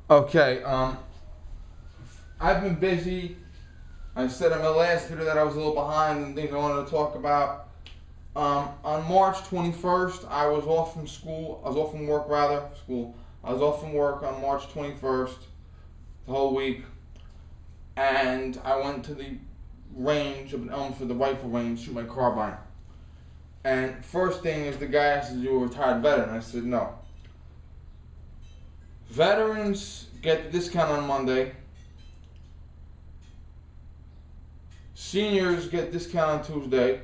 Okay, I've been busy. I said in my last video that I was a little behind and things I wanted to talk about. On March 21st, I was off from school. I was off from work, rather. School. I was off from work on March 21st, the whole week. And I went to the range up in Elmford, the rifle range, shoot my carbine. And first thing is the guy asked, "Are you a retired veteran?" I said, "No." Veterans get the discount on Monday. Seniors get discount on Tuesday.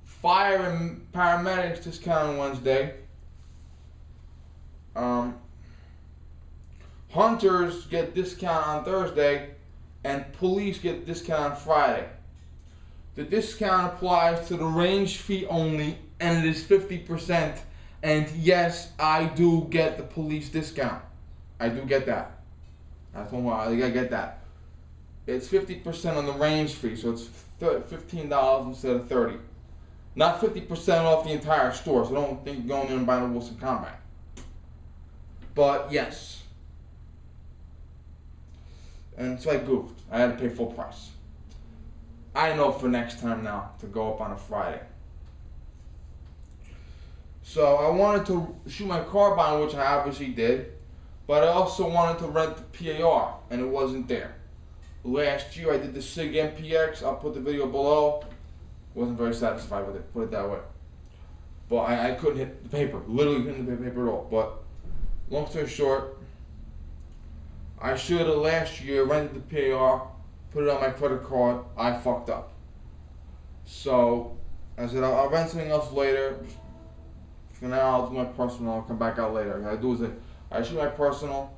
Fire and paramedics discount on Wednesday. Hunters get discount on Thursday, and police get discount on Friday. The discount applies to the range fee only, and it is 50%. And yes, I do get the police discount. I do get that. That's one more. I get that. It's 50% on the range fee, so it's $15 instead of $30. Not 50% off the entire store, so don't think you're going in and buying a Wilson Combat. But yes. And so I goofed. I had to pay full price. I know for next time now to go up on a Friday. So I wanted to shoot my carbine, which I obviously did, but I also wanted to rent the PAR, and it wasn't there. Last year I did the SIG MPX. I'll put the video below. Wasn't very satisfied with it, put it that way. But I couldn't hit the paper, literally couldn't hit the paper at all. But long story short, I should have last year rented the PAR, put it on my credit card. I fucked up. So I said I'll rent something else later. For now, I'll do my personal. I'll come back out later. What I do is I shoot my personal,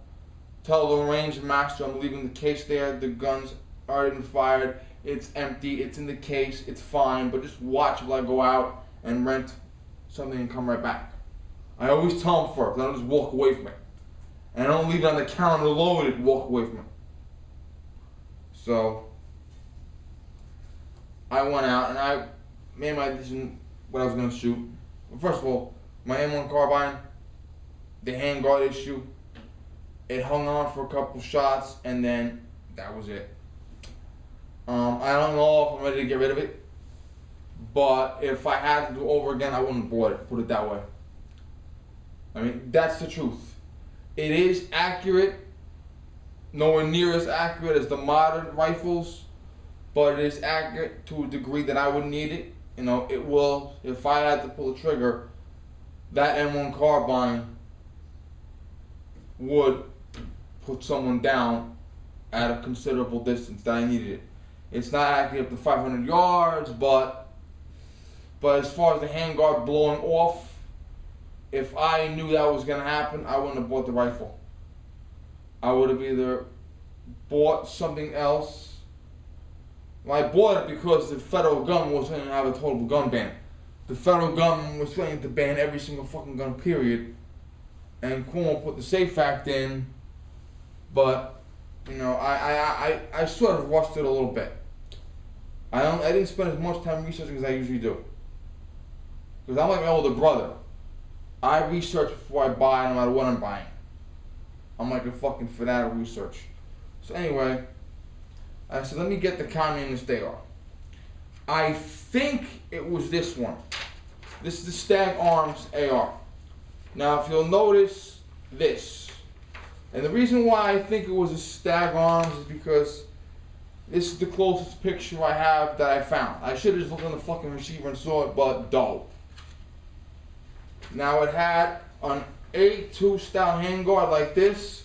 tell the range master I'm leaving the case there. The gun's already been fired. It's empty. It's in the case. It's fine. But just watch while I go out and rent something and come right back. I always tell them first. I don't just walk away from it. And I don't leave it on the counter loaded and walk away from it. So I went out and I made my decision what I was going to shoot. Well, first of all, my M1 carbine, the handguard issue, it hung on for a couple shots and then that was it. I don't know if I'm ready to get rid of it, but if I had to do it over again, I wouldn't have bought it, put it that way. I mean, that's the truth. It is accurate, nowhere near as accurate as the modern rifles, but it is accurate to a degree that I would need it. You know, it will, if I had to pull the trigger, that M1 carbine would put someone down at a considerable distance that I needed it. It's not accurate up to 500 yards, but as far as the handguard blowing off, if I knew that was going to happen, I wouldn't have bought the rifle. I would have either bought something else. Well, I bought it because the federal government was going to have a total gun ban. The federal government was planning to ban every single fucking gun, period. And Cuomo put the SAFE Act in, but you know, I sort of rushed it a little bit. I didn't spend as much time researching as I usually do. Because I'm like my older brother. I research before I buy, no matter what I'm buying. I'm like a fucking fanatic research. So anyway, I said, let me get the Communist AR. I think it was this one. This is the Stag Arms AR. Now, if you'll notice this, and the reason why I think it was a Stag Arms is because this is the closest picture I have that I found. I should have just looked on the fucking receiver and saw it, but dope. Now it had an A2 style handguard like this,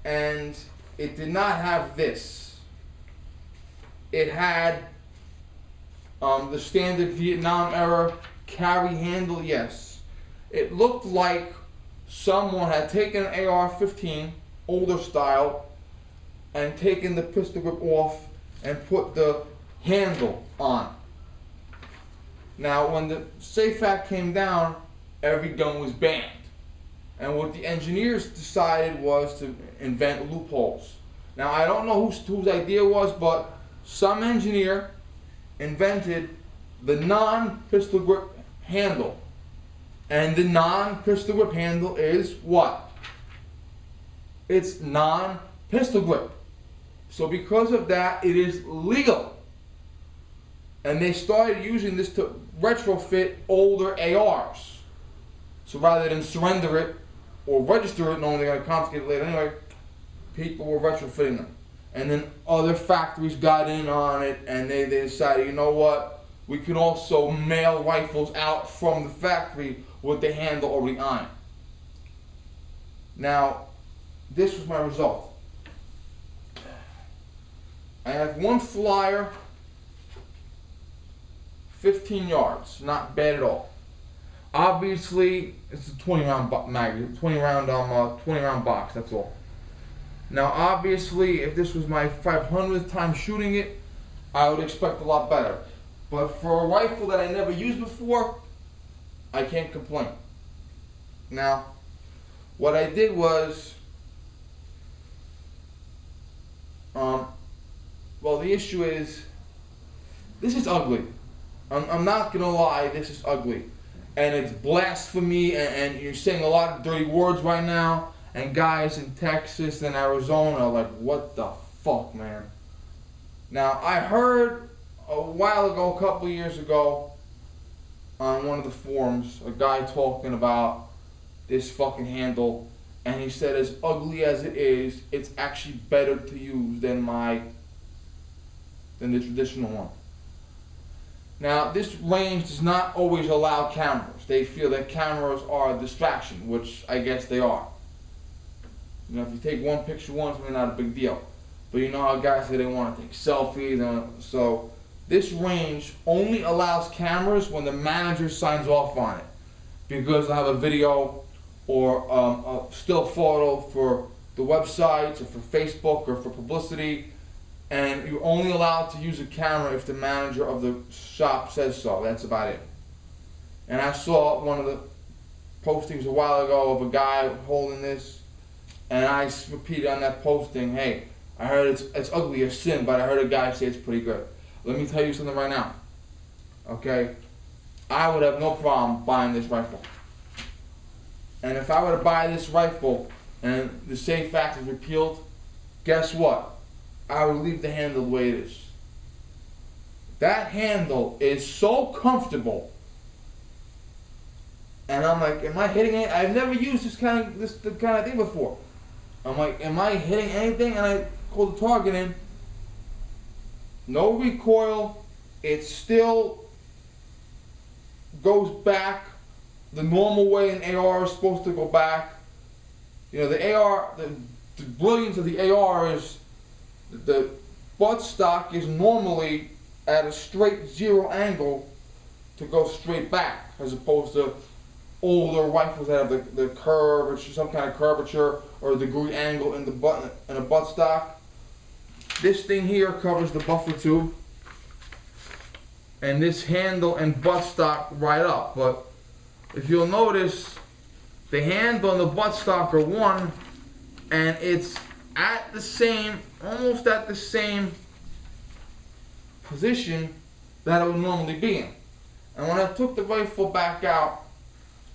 and it did not have this. It had the standard Vietnam era carry handle, yes. It looked like someone had taken an AR-15, older style, and taken the pistol grip off and put the handle on. Now, when the SAFE Act came down, every gun was banned. And what the engineers decided was to invent loopholes. Now, I don't know whose idea was, but some engineer invented the non-pistol grip handle. And the non-pistol grip handle is what? It's non-pistol grip. So because of that, it is legal. And they started using this to retrofit older ARs. So rather than surrender it or register it, knowing they're going to confiscate it later anyway, people were retrofitting them. And then other factories got in on it, and they decided, you know what, we can also mail rifles out from the factory with the handle already on. Now, this was my result. I have one flyer, 15 yards, not bad at all. Obviously, it's a 20 round magazine, 20 round box. That's all. Now, obviously, if this was my 500th time shooting it, I would expect a lot better. But for a rifle that I never used before, I can't complain. Now, what I did was, well, the issue is, this is ugly. I'm not gonna lie, this is ugly. And it's blasphemy, and you're saying a lot of dirty words right now. And guys in Texas and Arizona are like, what the fuck, man? Now, I heard a while ago, a couple of years ago, on one of the forums, a guy talking about this fucking handle, and he said, as ugly as it is, it's actually better to use than the traditional one. Now, this range does not always allow cameras. They feel that cameras are a distraction, which I guess they are. You know, if you take one picture once, it's not a big deal. But you know how guys say they want to take selfies, so this range only allows cameras when the manager signs off on it, because I have a video or a still photo for the websites or for Facebook or for publicity, and you're only allowed to use a camera if the manager of the shop says so. That's about it. And I saw one of the postings a while ago of a guy holding this. And I repeated on that posting, hey, I heard it's ugly as sin, but I heard a guy say it's pretty good. Let me tell you something right now. Okay? I would have no problem buying this rifle. And if I were to buy this rifle and the SAFE Act is repealed, guess what? I would leave the handle the way it is. That handle is so comfortable. And I'm like, am I hitting it? I've never used this kind of thing before. I'm like, am I hitting anything? And I pull the target in. No recoil. It still goes back the normal way an AR is supposed to go back. You know, the AR, the brilliance of the AR is the buttstock is normally at a straight zero angle to go straight back, as opposed to older rifles that have the curve or some kind of curvature or degree angle in the butt in a buttstock. This thing here covers the buffer tube, and this handle and buttstock right up. But if you'll notice, the handle and the buttstock are one, and it's at the same, almost at the same position that it would normally be in. And when I took the rifle back out,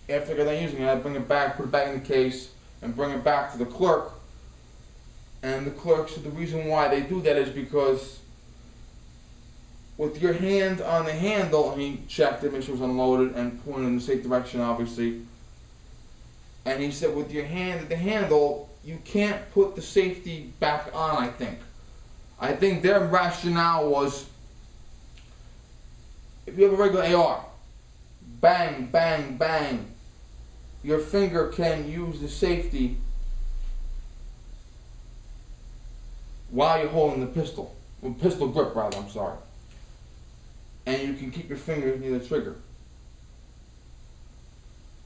after I got done using it, I bring it back, put it back in the case, and bring it back to the clerk. And the clerk said the reason why they do that is because with your hand on the handle, and he checked it, make sure it was unloaded, and pointed in the safe direction, obviously. And he said with your hand at the handle, you can't put the safety back on, I think. I think their rationale was, if you have a regular AR, bang, bang, bang, your finger can use the safety while you're holding the pistol. Well, pistol grip rather, I'm sorry. And you can keep your finger near the trigger.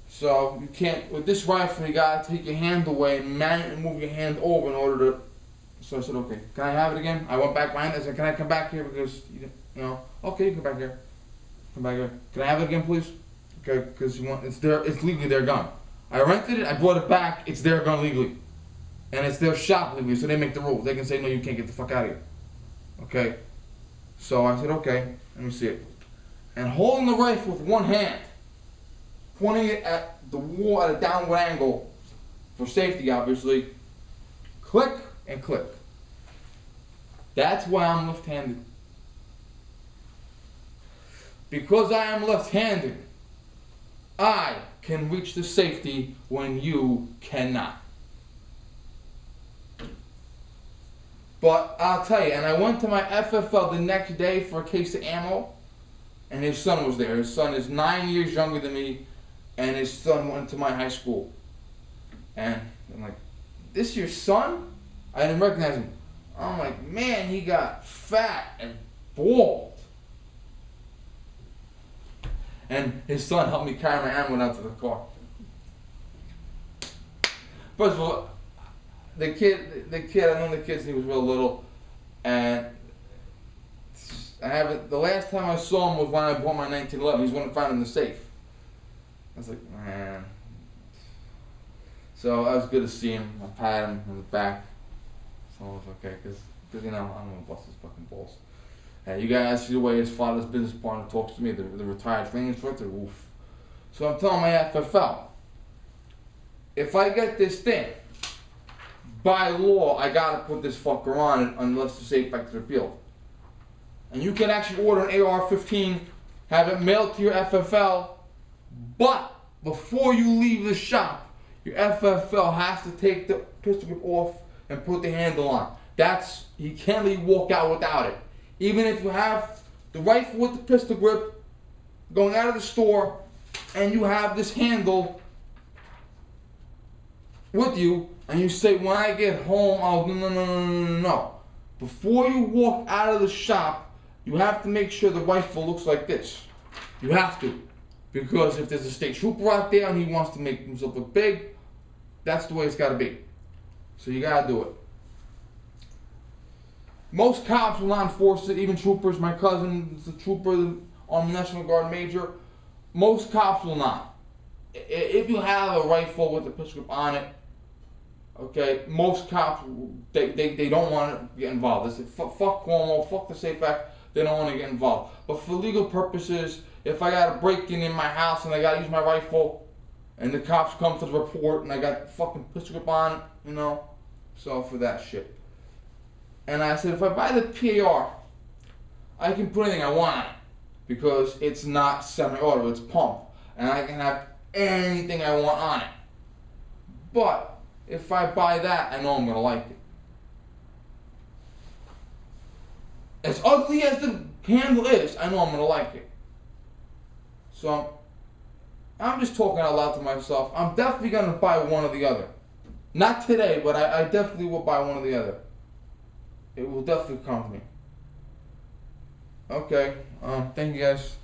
So you can't, with this rifle, you gotta take your hand away and manually move your hand over in order to, so I said, okay, can I have it again? I went back behind it, I said, can I come back here because, you know, okay, you come back here. Come back here. Can I have it again, please? Okay, because you want, it's legally their gun. I rented it, I brought it back, it's their gun legally. And it's their shop legally, so they make the rules. They can say, no, you can't get the fuck out of here. Okay? So I said, okay, let me see it. And holding the rifle with one hand, pointing it at the wall at a downward angle for safety, obviously. Click and click. That's why I'm left-handed. Because I am left-handed, I can reach the safety when you cannot. But I'll tell you, and I went to my FFL the next day for a case of ammo, and his son was there. His son is 9 years younger than me, and his son went to my high school. And I'm like, this your son? I didn't recognize him. I'm like, man, he got fat and bald. And his son helped me carry my ammo down to the car. First of all, the kid, I know the kid since he was real little, and the last time I saw him was when I bought my 1911. He's the one I found in the safe. I was like, man. So it was good to see him. I patted him on the back. So I was okay, because you know, I don't want to bust his fucking balls. You guys see the way his father's business partner talks to me, the retired training instructor, oof. So I'm telling my FFL, if I get this thing, by law, I gotta put this fucker on it unless the safe back to the field. And you can actually order an AR-15, have it mailed to your FFL, but before you leave the shop, your FFL has to take the pistol grip off and put the handle on. You can't really walk out without it. Even if you have the rifle with the pistol grip going out of the store and you have this handle with you and you say, when I get home, I'll no. Before you walk out of the shop, you have to make sure the rifle looks like this. You have to. Because if there's a state trooper out there and he wants to make himself look big, that's the way it's got to be. So you got to do it. Most cops will not enforce it, even troopers. My cousin is a trooper on the National Guard major. Most cops will not. If you have a rifle with a pistol grip on it, okay, most cops, they don't want to get involved. They say, fuck Cuomo, fuck the SAFE Act, they don't want to get involved. But for legal purposes, if I got a break-in in my house and I got to use my rifle, and the cops come to the report and I got fucking pistol grip on it, you know, so for that shit. And I said, if I buy the PAR, I can put anything I want on it because it's not semi-auto, it's pump. And I can have anything I want on it. But if I buy that, I know I'm going to like it. As ugly as the handle is, I know I'm going to like it. So I'm just talking out loud to myself. I'm definitely going to buy one or the other. Not today, but I definitely will buy one or the other. It will definitely come to me. Okay. Thank you guys.